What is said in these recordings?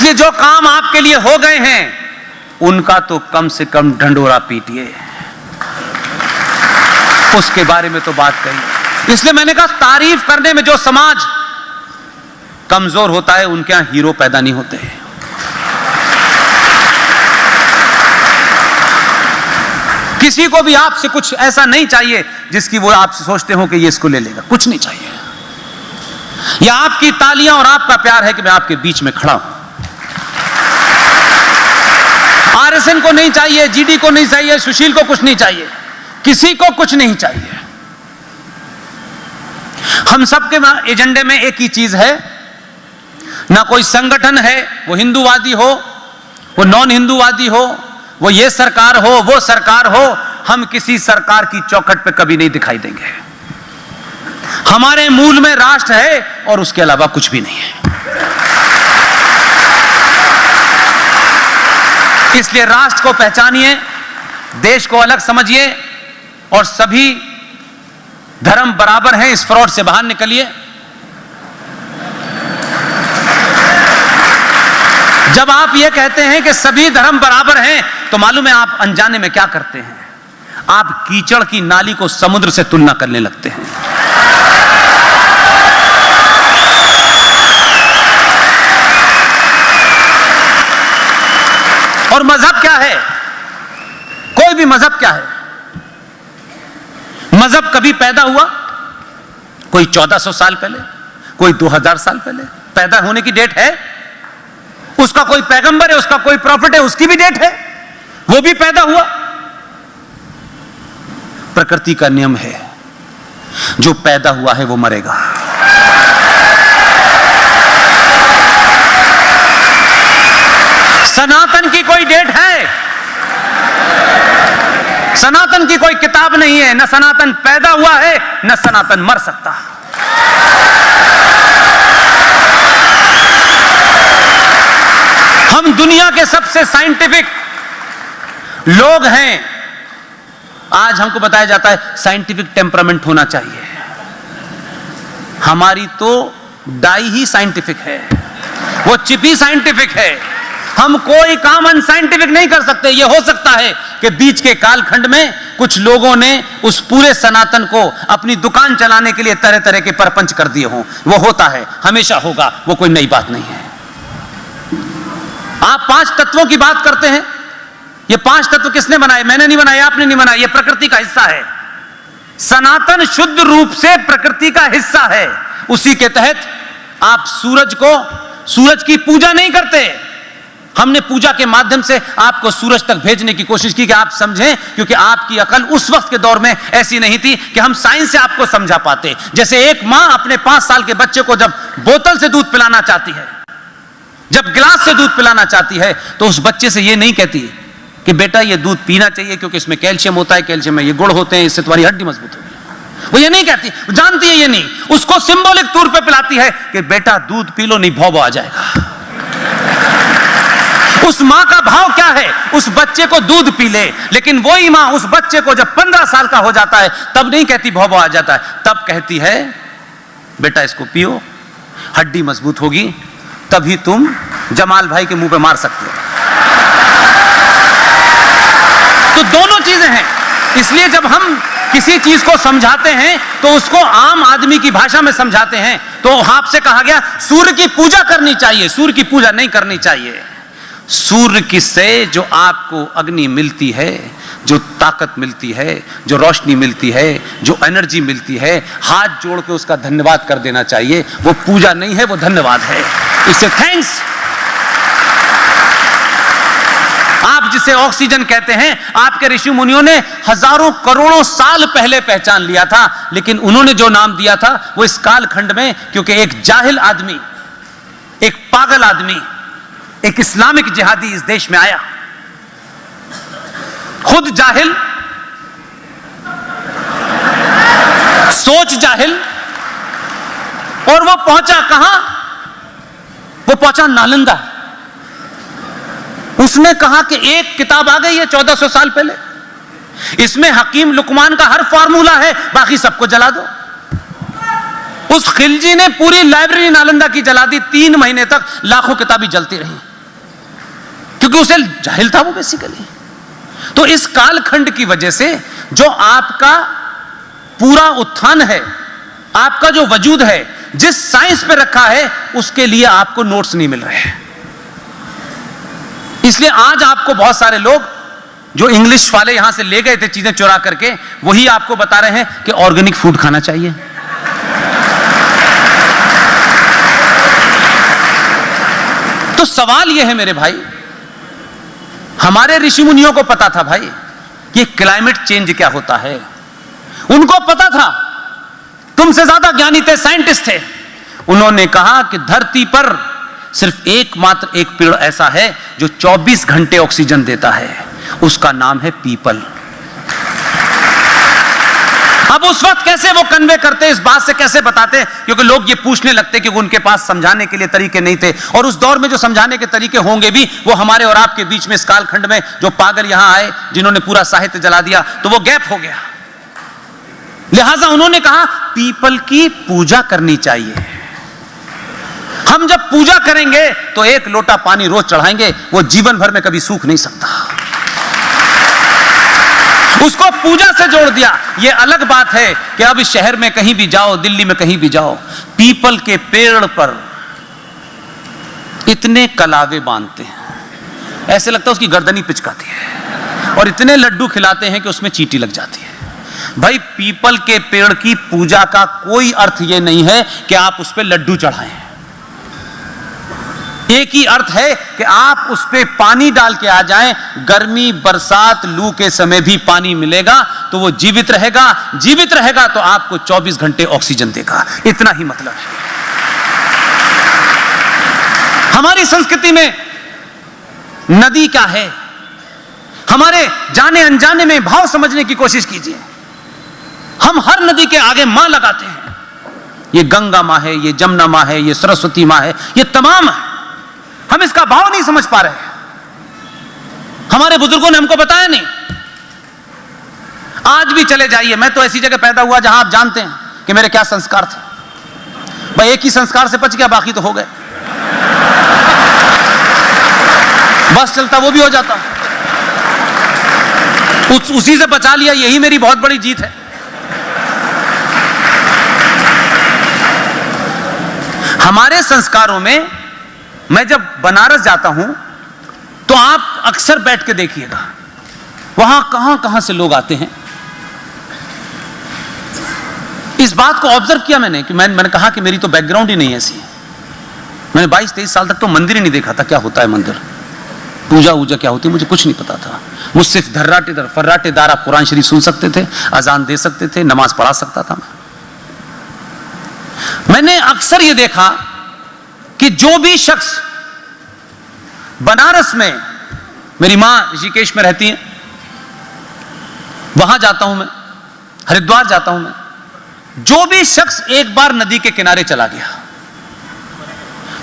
इसलिए जो काम आपके लिए हो गए हैं उनका तो कम से कम ढंढोरा पीटिए, उसके बारे में तो बात कही। इसलिए मैंने कहा तारीफ करने में जो समाज कमजोर होता है उनके यहां हीरो पैदा नहीं होते हैं। किसी को भी आपसे कुछ ऐसा नहीं चाहिए जिसकी वो आपसे सोचते हो कि ये इसको ले लेगा, कुछ नहीं चाहिए। या आपकी तालियां और आपका प्यार है कि मैं आपके बीच में खड़ा हूं। आरएसएन को नहीं चाहिए, जीडी को नहीं चाहिए, सुशील को कुछ नहीं चाहिए, किसी को कुछ नहीं चाहिए। हम सबके एजेंडे में एक ही चीज है, ना कोई संगठन है वो हिंदूवादी हो, वो नॉन हिंदूवादी हो, वो ये सरकार हो, वो सरकार हो, हम किसी सरकार की चौखट पे कभी नहीं दिखाई देंगे। हमारे मूल में राष्ट्र है और उसके अलावा कुछ भी नहीं है। इसलिए राष्ट्र को पहचानिए, देश को अलग समझिए और सभी धर्म बराबर हैं, इस फ्रॉड से बाहर निकलिए। जब आप ये कहते हैं कि सभी धर्म बराबर हैं तो मालूम है आप अनजाने में क्या करते हैं, आप कीचड़ की नाली को समुद्र से तुलना करने लगते हैं। और मजहब क्या है? कोई भी मजहब क्या है? मजहब कभी पैदा हुआ, कोई 1400 साल पहले, कोई 2000 साल पहले। पैदा होने की डेट है, उसका कोई पैगंबर है, उसका कोई प्रॉफिट है, उसकी भी डेट है, वो भी पैदा हुआ। प्रकृति का नियम है, जो पैदा हुआ है वो मरेगा। सनातन की कोई डेट है? सनातन की कोई किताब नहीं है। न सनातन पैदा हुआ है, न सनातन मर सकता। हम दुनिया के सबसे साइंटिफिक लोग हैं। आज हमको बताया जाता है साइंटिफिक टेम्परामेंट होना चाहिए। हमारी तो डाई ही साइंटिफिक है, वो चिप ही साइंटिफिक है। हम कोई काम अनसाइंटिफिक नहीं कर सकते। यह हो सकता है कि बीच के कालखंड में कुछ लोगों ने उस पूरे सनातन को अपनी दुकान चलाने के लिए तरह तरह के परपंच कर दिए हों। वो होता है, हमेशा होगा, वो कोई नई बात नहीं है। आप 5 तत्वों की बात करते हैं। ये 5 तत्व किसने बनाए? मैंने नहीं बनाए, आपने नहीं बनाए, ये प्रकृति का हिस्सा है। सनातन शुद्ध रूप से प्रकृति का हिस्सा है। उसी के तहत आप सूरज की पूजा नहीं करते। हमने पूजा के माध्यम से आपको सूरज तक भेजने की कोशिश की कि आप समझें, क्योंकि आपकी अकल उस वक्त के दौर में ऐसी नहीं थी कि हम साइंस से आपको समझा पाते। जैसे एक मां अपने 5 साल के बच्चे को जब बोतल से दूध पिलाना चाहती है, जब गिलास से दूध पिलाना चाहती है, तो उस बच्चे से ये नहीं कहती कि बेटा ये दूध पीना चाहिए क्योंकि इसमें कैल्शियम होता है, कैल्शियम में ये गुण होते हैं, इससे तुम्हारी हड्डी मजबूत होगी। वो ये नहीं कहती, जानती है ये नहीं। उसको सिंबॉलिक तौर पे पिलाती है कि बेटा दूध पी लो, नहीं भौं आ जाएगा। उस मां का भाव क्या है? उस बच्चे को दूध पी ले। लेकिन वही मां उस बच्चे को जब 15 साल का हो जाता है तब नहीं कहती भौं आ जाता है, तब कहती है बेटा इसको पियो, हड्डी मजबूत होगी, तभी तुम जमाल भाई के मुंह पे मार सकते हो। तो दोनों चीजें हैं। इसलिए जब हम किसी चीज को समझाते हैं तो उसको आम आदमी की भाषा में समझाते हैं। तो आपसे कहा गया सूर्य की पूजा करनी चाहिए, सूर्य की पूजा नहीं करनी चाहिए। सूर्य किससे? जो आपको अग्नि मिलती है, जो ताकत मिलती है, जो रोशनी मिलती है, जो एनर्जी मिलती है, हाथ जोड़ के उसका धन्यवाद कर देना चाहिए। वो पूजा नहीं है, वो धन्यवाद है। इससे थैंक्स। आप जिसे ऑक्सीजन कहते हैं, आपके ऋषि मुनियों ने हजारों करोड़ों साल पहले पहचान लिया था, लेकिन उन्होंने जो नाम दिया था वो इस कालखंड में, क्योंकि एक जाहिल आदमी, एक पागल आदमी, एक इस्लामिक जिहादी इस देश में आया, खुद जाहिल, सोच जाहिल, और वो पहुंचा कहां? वो पहुंचा नालंदा। उसने कहा कि एक किताब आ गई है 1400 साल पहले, इसमें हकीम लुकमान का हर फार्मूला है, बाकी सबको जला दो। उस खिलजी ने पूरी लाइब्रेरी नालंदा की जला दी। 3 महीने तक लाखों किताबें जलती रही। क्योंकि उसे जाहिल था वो बेसिकली। तो इस कालखंड की वजह से जो आपका पूरा उत्थान है, आपका जो वजूद है, जिस साइंस पे रखा है, उसके लिए आपको नोट्स नहीं मिल रहे हैं। इसलिए आज आपको बहुत सारे लोग जो इंग्लिश वाले यहां से ले गए थे चीजें चुरा करके, वही आपको बता रहे हैं कि ऑर्गेनिक फूड खाना चाहिए। तो सवाल यह है मेरे भाई, हमारे ऋषि मुनियों को पता था भाई कि क्लाइमेट चेंज क्या होता है, उनको पता था। तुमसे ज्यादा ज्ञानी थे, साइंटिस्ट थे। उन्होंने कहा कि धरती पर सिर्फ एकमात्र एक पेड़ ऐसा है जो 24 घंटे ऑक्सीजन देता है, उसका नाम है पीपल। अब उस वक्त कैसे वो कन्वे करते, इस बात से कैसे बताते, क्योंकि लोग ये पूछने लगते, क्योंकि उनके पास समझाने के लिए तरीके नहीं थे। और उस दौर में जो समझाने के तरीके होंगे भी, वो हमारे और आपके बीच में इस कालखंड में जो पागल यहां आए जिन्होंने पूरा साहित्य जला दिया, तो वो गैप हो गया। लिहाजा उन्होंने कहा पीपल की पूजा करनी चाहिए। हम जब पूजा करेंगे तो एक लोटा पानी रोज चढ़ाएंगे, वो जीवन भर में कभी सूख नहीं सकता। उसको पूजा से जोड़ दिया। यह अलग बात है कि अब शहर में कहीं भी जाओ, दिल्ली में कहीं भी जाओ, पीपल के पेड़ पर इतने कलावे बांधते हैं, ऐसे लगता है उसकी गर्दनी पिचकाती है, और इतने लड्डू खिलाते हैं कि उसमें चींटी लग जाती है। भाई, पीपल के पेड़ की पूजा का कोई अर्थ यह नहीं है कि आप उस पर लड्डू चढ़ाएं। एक ही अर्थ है कि आप उस पे पानी डाल के आ जाएं, गर्मी, बरसात, लू के समय भी पानी मिलेगा तो वो जीवित रहेगा। जीवित रहेगा तो आपको 24 घंटे ऑक्सीजन देगा। इतना ही मतलब है। हमारी संस्कृति में नदी क्या है, हमारे जाने अनजाने में भाव समझने की कोशिश कीजिए। हम हर नदी के आगे मां लगाते हैं। ये गंगा मां है, ये जमुना मां है, ये सरस्वती मां है, ये तमाम है। हम इसका भाव नहीं समझ पा रहे। हमारे बुजुर्गों ने हमको बताया नहीं। आज भी चले जाइए, मैं तो ऐसी जगह पैदा हुआ जहां आप जानते हैं कि मेरे क्या संस्कार थे। भाई, एक ही संस्कार से बच गया, बाकी तो हो गए। बस चलता वो भी हो जाता, उसी से बचा लिया। यही मेरी बहुत बड़ी जीत है। हमारे संस्कारों में, मैं जब बनारस जाता हूं तो आप अक्सर बैठ के देखिएगा, वहां कहां कहां से लोग आते हैं। इस बात को ऑब्जर्व किया मैंने कि मैंने कहा कि मेरी तो बैकग्राउंड ही नहीं ऐसी। मैंने 22-23 साल तक तो मंदिर ही नहीं देखा था। क्या होता है मंदिर, पूजा वूजा क्या होती है, मुझे कुछ नहीं पता था। मुझ सिर्फ फर्राटेदार आप कुरान शरीफ सुन सकते थे, अजान दे सकते थे, नमाज पढ़ा सकता था। मैंने अक्सर यह देखा कि जो भी शख्स बनारस में, मेरी मां ऋषिकेश में रहती है, वहां जाता हूं मैं, हरिद्वार जाता हूं मैं, जो भी शख्स एक बार नदी के किनारे चला गया,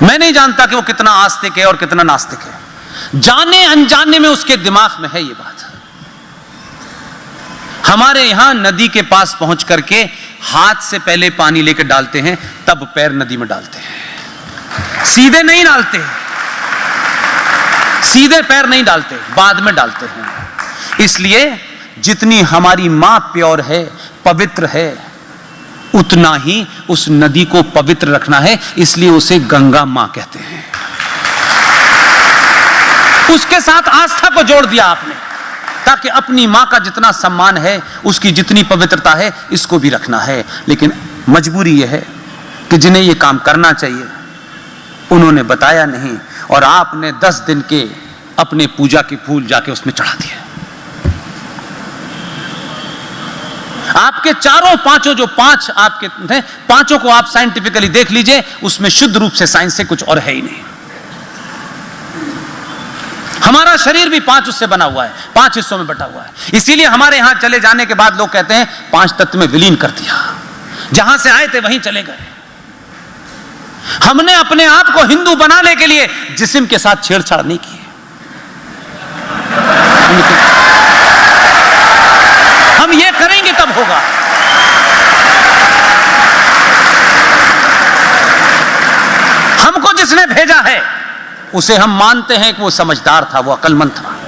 मैं नहीं जानता कि वो कितना आस्तिक है और कितना नास्तिक है। जाने अनजाने में उसके दिमाग में है ये बात। हमारे यहां नदी के पास पहुंच करके हाथ से पहले पानी लेकर डालते हैं, तब पैर नदी में डालते हैं। सीधे नहीं डालते, सीधे पैर नहीं डालते, बाद में डालते हैं। इसलिए जितनी हमारी मां प्योर है, पवित्र है, उतना ही उस नदी को पवित्र रखना है। इसलिए उसे गंगा मां कहते हैं। उसके साथ आस्था को जोड़ दिया आपने, ताकि अपनी मां का जितना सम्मान है, उसकी जितनी पवित्रता है, इसको भी रखना है। लेकिन मजबूरी यह है कि जिन्हें यह काम करना चाहिए उन्होंने बताया नहीं, और आपने 10 दिन के अपने पूजा के फूल जाके उसमें चढ़ा दिए। आपके चारों पांचों, जो 5 आपके थे, पांचों को आप साइंटिफिकली देख लीजिए, उसमें शुद्ध रूप से साइंस से कुछ और है ही नहीं। हमारा शरीर भी 5 उससे बना हुआ है, 5 हिस्सों में बटा हुआ है। इसीलिए हमारे यहां चले जाने के बाद लोग कहते हैं 5 तत्व में विलीन कर दिया, जहां से आए थे वहीं चले गए। हमने अपने आप को हिंदू बनाने के लिए जिस्म के साथ छेड़छाड़ नहीं की। हम ये करेंगे तब होगा। हमको जिसने भेजा है उसे हम मानते हैं कि वो समझदार था, वो अक्लमंद था।